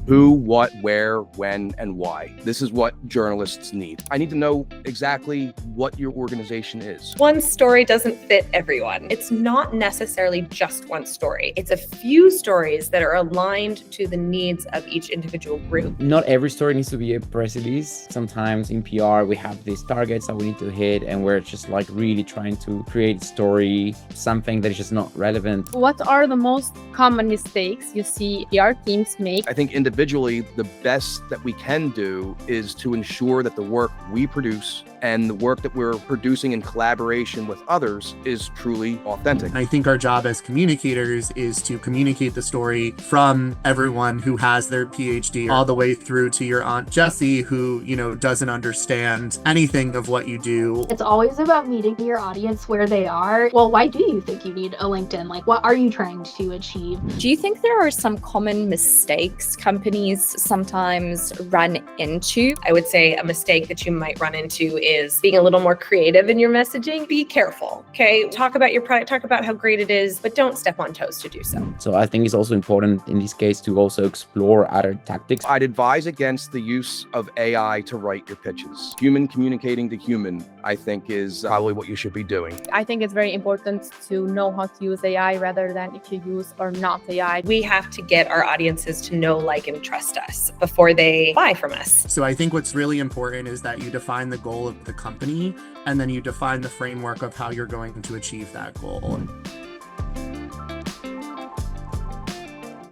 Who, what, where, when, and why. This is what journalists need. I need to know exactly what your organization is. One story doesn't fit everyone. It's not necessarily just one story. It's a few stories that are aligned to the needs of each individual group. Not every story needs to be a press release. Sometimes in PR, we have these targets that we need to hit, and we're just like really trying to create a story, something that is just not relevant. What are the most common mistakes you see PR teams make? I think individually, the best that we can do is to ensure that the work we produce and the work that we're producing in collaboration with others is truly authentic. I think our job as communicators is to communicate the story from everyone who has their PhD all the way through to your Aunt Jessie who, doesn't understand anything of what you do. It's always about meeting your audience where they are. Well, why do you think you need a LinkedIn? Like, what are you trying to achieve? Do you think there are some common mistakes companies sometimes run into? I would say a mistake that you might run into is being a little more creative in your messaging. Be careful, okay? Talk about your product, talk about how great it is, but don't step on toes to do so. So I think it's also important in this case to also explore other tactics. I'd advise against the use of AI to write your pitches. Human communicating to human, I think, is probably what you should be doing. I think it's very important to know how to use AI rather than if you use or not AI. We have to get our audiences to know, like, and trust us before they buy from us. So I think what's really important is that you define the goal of the company and then you define the framework of how you're going to achieve that goal.